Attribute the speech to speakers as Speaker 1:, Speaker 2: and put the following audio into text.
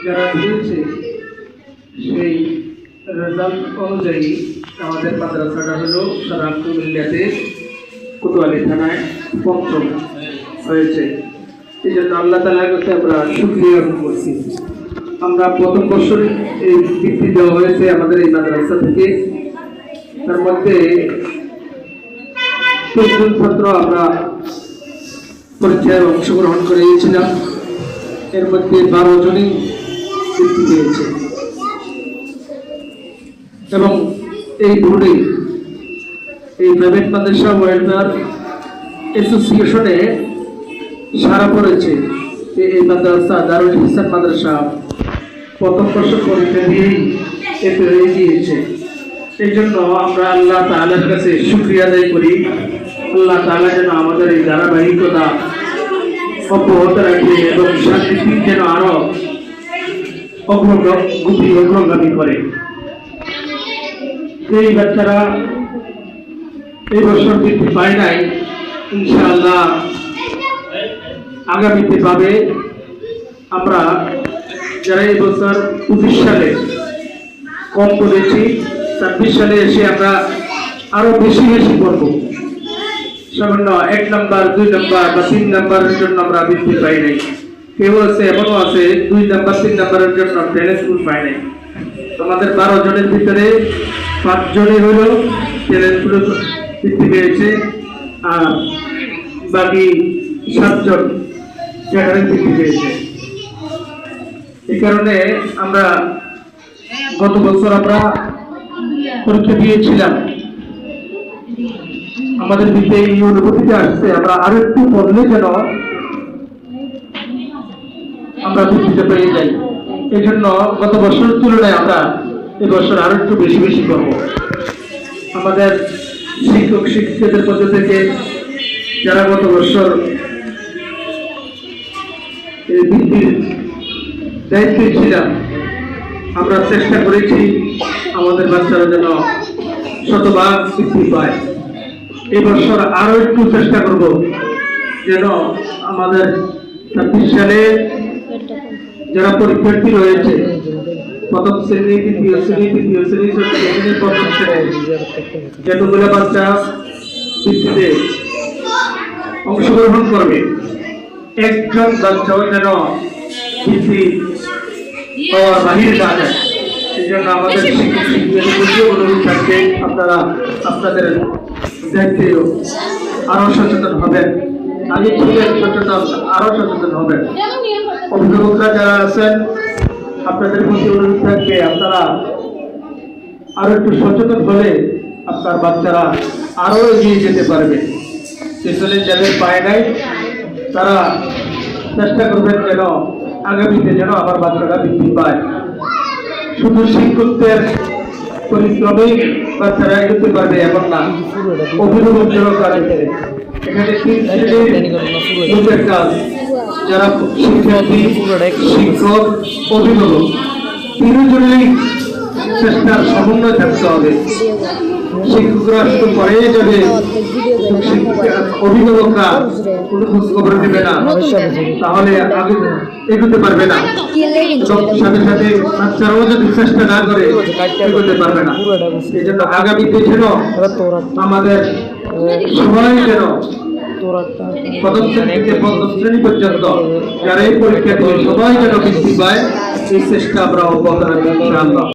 Speaker 1: যারা দিয়েছে সেই রেজাল্ট অনুযায়ী আমাদের মাদ্রাসাটা হলো সারা কুমিল্লাতে কোতোয়ালি থানায় পঞ্চম হয়েছে। এই জন্য আল্লাহ তাআলার কাছে আমরা শুকরিয়া করছি। আমরা প্রথম বছর এই বৃত্তি দেওয়া হয়েছে আমাদের এই মাদ্রাসা থেকে। তার মধ্যে ৩০ জন ছাত্র আমরা পরীক্ষায় অংশগ্রহণ করেছিলাম। এর মধ্যে 12 জনই বৃত্তি পেয়েছে এবং এই বোর্ডে এই প্রাইভেট মাদ্রাসা ওয়েলফেয়ার অ্যাসোসিয়েশনে সারা পড়েছে যে এই মাদ্রাসা দারুল ইহসান মাদ্রাসা প্রথম বর্ষ পরীক্ষা দিয়েই এতে হয়ে গিয়েছে। এই জন্য আমরা আল্লাহ তাআলার কাছে শুকরিয়া আদায় করি। আল্লাহ তাআলা যেন আমাদের এই ধারাবাহিকতা অব্যাহত রাখে এবং শান্তি যেন আরো অগ্রগামী করে। এই বাচ্চারা এই বছর বৃত্তি পায় নাই, ইনশাআল্লাহ আগামীতে পাবে। আমরা যারা এই বছর 25 সালে কম করেছি, 26 সালে এসে আমরা আরো বেশি করব। সামান্য 1 নাম্বার 2 নাম্বার বা 3 নাম্বারের জন্য আমরা বৃত্তি পাই নাই। কেউ আছে এমনও আছে 2 নাম্বার 3 নাম্বারের জন্য ট্যালেন্ট স্কুল পাই নাই। আমাদের 12 জনের ভিতরে 5 জনই হলো ট্যালেন্ট স্কুল বৃত্তি পেয়েছে, আর বাকি 7 জন জেনারেল বৃত্তি পেয়েছে। এই কারণে আমরা গত বছর আমরা পরীক্ষা দিয়েছিলাম, আমাদের দিকে এই অনুভূতিতে আসছে আমরা আরো একটু পড়লে যেন আমরা বৃত্তিতে পেয়ে যাই। এই জন্য গত বছরের তুলনায় আমরা এবছর আরো একটু বেশি করব। আমাদের শিক্ষক শিক্ষিকাদের পক্ষ থেকে যারা গত বছর এই বৃত্তির দায়িত্বে ছিলাম, আমরা চেষ্টা করেছি আমাদের বাচ্চারা যেন শতভাগ বৃত্তি পায়। এই বছর আরো একটু চেষ্টা করব যেন আমাদের 26 সালে যারা পরীক্ষার্থী রয়েছে প্রথম শ্রেণী, দ্বিতীয় শ্রেণী, তৃতীয় শ্রেণী, চতুর্থ শ্রেণী, পঞ্চম শ্রেণী যতগুলো বাচ্চা বৃত্তিতে অংশগ্রহণ করবে, একজন বাচ্চাও যেন বৃত্তি পাওয়ার বাহিরে না যায়। সেই জন্য আমাদের শিক্ষক শিক্ষিকাদের প্রতি অনুরোধ থাকবে, আপনারা আপনাদের দায়িত্বে আরো সচেতন হবেন। আগে থেকে সচেতন, আরো সচেতন হবেন। অভিভাবকরা যারা আছেন আপনাদের প্রতি অনুরোধ থাকবে, আপনারা আরো একটু সচেতন হলে আপনার বাচ্চারা আরো এগিয়ে যেতে পারবে। পেছনে যাদের পায় নাই তারা চেষ্টা করবেন যেন আগামীতে যেন আমার বাচ্চারা বৃদ্ধি পায়। শুধু শিক্ষকদের পরিশ্রমেই বাচ্চারা এগোতে পারবে এমন না, অভিভাবকদেরও কাজ এখানে 3 শ্রেণীর লোকের কাজ, যারা শিক্ষার্থী, শিক্ষক, অভিভাবক 3 জনেরই চেষ্টার সমন্বয় থাকতে হবে। শিক্ষকরা শুধু পড়ে যাবে, অভিভাবকরা কোনো খোঁজ খবর দেবে না, তাহলে আগে এগোতে পারবে না। সাথে সাথে বাচ্চারাও যদি চেষ্টা না করে এগোতে পারবে না। এই জন্য আগামীতে যেন আমাদের সবাই যেন প্রথম শ্রেণী থেকে পঞ্চম শ্রেণী পর্যন্ত যারা এই পরীক্ষা দিয়ে সবাই যেন বৃদ্ধি পায়, এই চেষ্টা আমরা অব্যাহত রাখবো ইনশাআল্লাহ।